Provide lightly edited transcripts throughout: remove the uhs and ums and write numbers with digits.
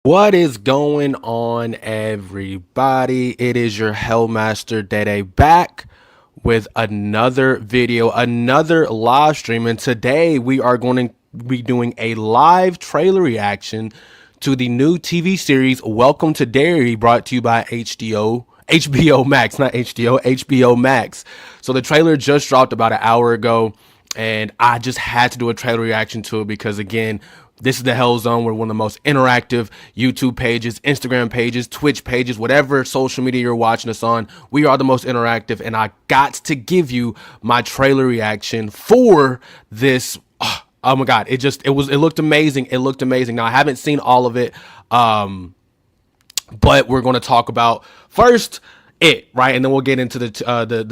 What is going on, everybody? It is your Hellmaster Dede back with another video, another live stream, and today we are going to be doing a live trailer reaction to the new TV series Welcome to Derry, brought to you by HBO Max, not HDO, HBO Max. So the trailer just dropped about an hour ago, and I just had to do a trailer reaction to it because, again, this is the Hell Zone. We're one of the most interactive YouTube pages, Instagram pages, Twitch pages, whatever social media you're watching us on. We are the most interactive, and I got to give you my trailer reaction for this. Oh my God, it looked amazing. It looked amazing. Now, I haven't seen all of it, but we're going to talk about first it, right? And then we'll get into the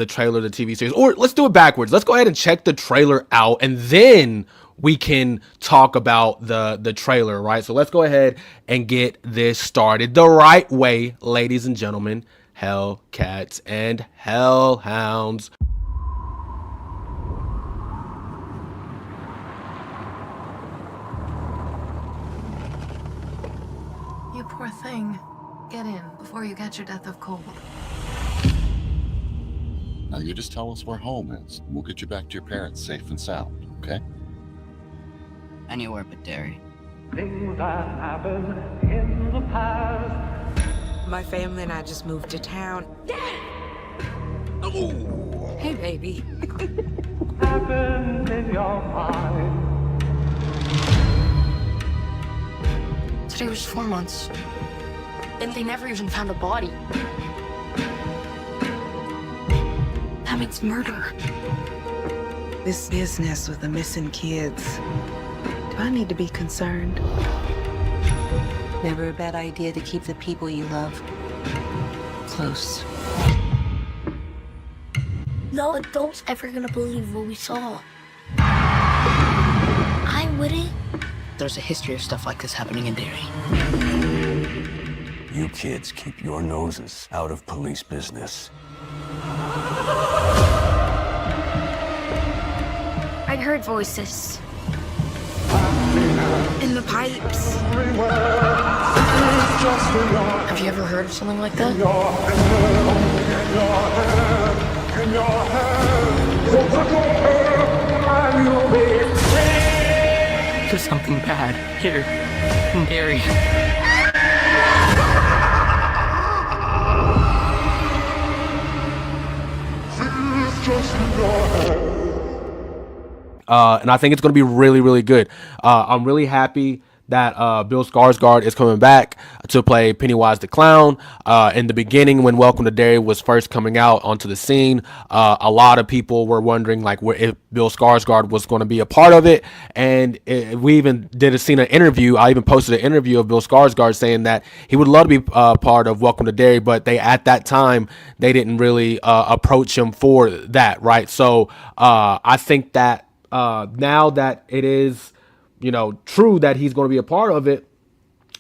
trailer, the TV series. Or let's do it backwards. Let's go ahead and check the trailer out, and then we can talk about the trailer, right? So let's go ahead and get this started the right way, ladies and gentlemen, Hellcats and Hellhounds. You poor thing. Get in before you catch your death of cold. Now you just tell us where home is. We'll get you back to your parents safe and sound, okay? Anywhere but Derry. Things that happened in the past. My family and I just moved to town. Oh. Hey, baby. Happened in your mind. Today was 4 months. And they never even found a body. That means murder. This business with the missing kids. Do I need to be concerned? Never a bad idea to keep the people you love close. No adult's ever gonna believe what we saw. I wouldn't. There's a history of stuff like this happening in Derry. You kids keep your noses out of police business. I heard voices. In the pipes. Have you ever heard of something like that? There's something bad here in Derry. And I think it's going to be really, really good. I'm really happy that Bill Skarsgård is coming back to play Pennywise the Clown. In the beginning, when Welcome to Derry was first coming out onto the scene, a lot of people were wondering like if Bill Skarsgård was going to be a part of it. And we even seen an interview. I even posted an interview of Bill Skarsgård saying that he would love to be part of Welcome to Derry, but at that time they didn't really approach him for that, right? So I think that now that it is, true that he's going to be a part of it,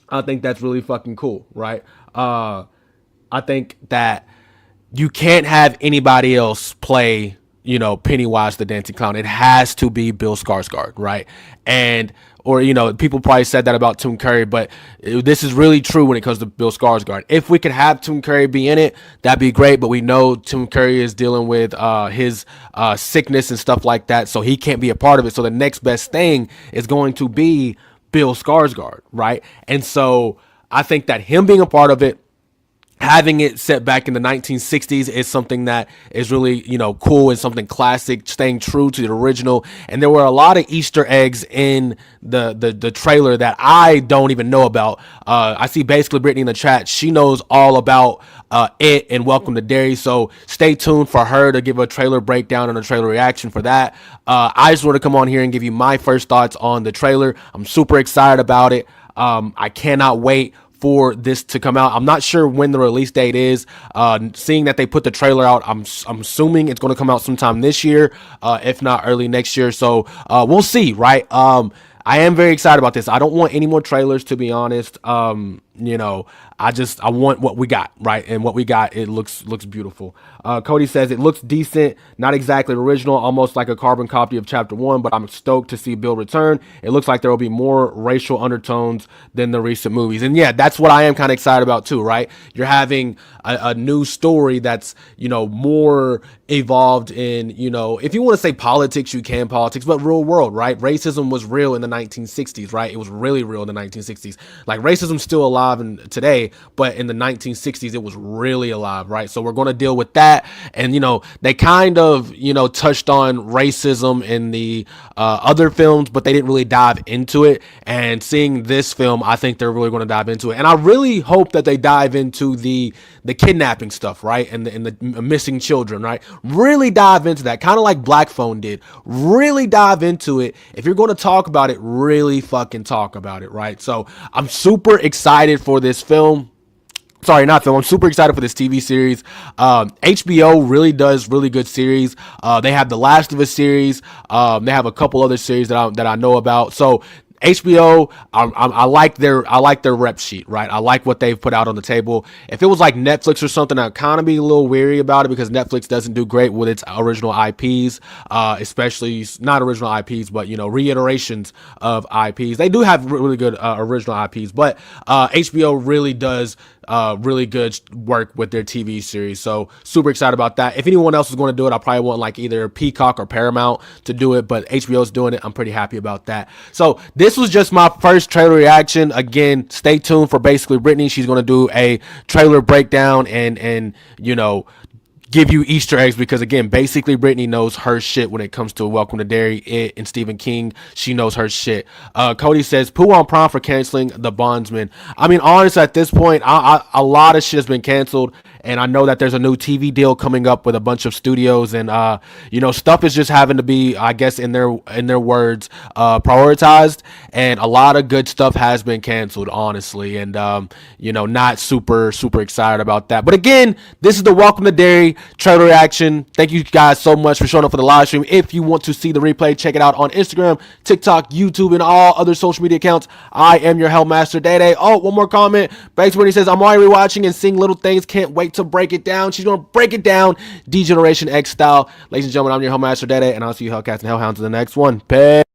I think that's really fucking cool, right? I think that you can't have anybody else play, Pennywise the Dancing Clown. It has to be Bill Skarsgård, right? Or people probably said that about Tim Curry, but this is really true when it comes to Bill Skarsgård. If we could have Tim Curry be in it, that'd be great, but we know Tim Curry is dealing with his sickness and stuff like that, so he can't be a part of it. So the next best thing is going to be Bill Skarsgård, right? And so I think that him being a part of it, having it set back in the 1960s is something that is really, cool and something classic, staying true to the original. And there were a lot of Easter eggs in the trailer that I don't even know about. I see basically Brittany in the chat. She knows all about it and Welcome to Derry. So stay tuned for her to give a trailer breakdown and a trailer reaction for that. I just want to come on here and give you my first thoughts on the trailer. I'm super excited about it. I cannot wait for this to come out. I'm not sure when the release date is. Seeing that they put the trailer out, I'm assuming it's going to come out sometime this year, if not early next year. So we'll see, right? I am very excited about this. I don't want any more trailers, to be honest. you know, I want what we got, right? And what we got, it looks beautiful. Cody says it looks decent, not exactly original, almost like a carbon copy of Chapter 1, but I'm stoked to see Bill return. It looks like there will be more racial undertones than the recent movies. And yeah, that's what I am kind of excited about too, right? You're having a new story that's, you know, more evolved in, you know, if you want to say politics, you can politics, but real world, right? Racism was real in the 1960s, right? It was really real in the 1960s. Like, racism's still alive today, but in the 1960s, it was really alive, right? So we're going to deal with that. And, you know, they kind of, you know, touched on racism in the other films, but they didn't really dive into it. And seeing this film, I think they're really going to dive into it. And I really hope that they dive into the kidnapping stuff, right? And the missing children, right? Really dive into that, kind of like Black Phone did. Really dive into it. If you're going to talk about it, really fucking talk about it, right? So I'm super excited for this film. Sorry, not film. I'm super excited for this TV series. HBO really does really good series. They have the Last of Us series. They have a couple other series that I know about. So HBO, I like their rep sheet, right? I like what they've put out on the table. If it was like Netflix or something, I'd kind of be a little weary about it because Netflix doesn't do great with its original IPs, especially not original IPs, but, you know, reiterations of IPs. They do have really good original IPs, but HBO really does really good work with their TV series. So super excited about that. If anyone else is going to do it, I probably want like either Peacock or Paramount to do it, but HBO's doing it. I'm pretty happy about that. So this was just my first trailer reaction. Again, stay tuned for Basically Brittany. She's going to do a trailer breakdown and you know, give you Easter eggs because, again, Basically Brittany knows her shit when it comes to Welcome to Derry, It, and Stephen King. She knows her shit. Cody says, poo on prom for canceling The Bondsman. I mean, honestly, at this point, a lot of shit has been canceled, and I know that there's a new TV deal coming up with a bunch of studios, and, you know, stuff is just having to be, I guess, in their words, prioritized, and a lot of good stuff has been canceled, honestly, and, you know, not super excited about that. But again, this is the Welcome to Derry trailer reaction. Thank you guys so much for showing up for the live stream. If you want to see the replay, check it out on Instagram, TikTok, YouTube, and all other social media accounts. I am your Hellmaster Day. Oh, one more comment. Banks when he says, I'm already rewatching and seeing little things. Can't wait to break it down. She's going to break it down D-Generation X style. Ladies and gentlemen, I'm your Hellmaster Day, and I'll see you Hellcats and Hellhounds in the next one. Peace.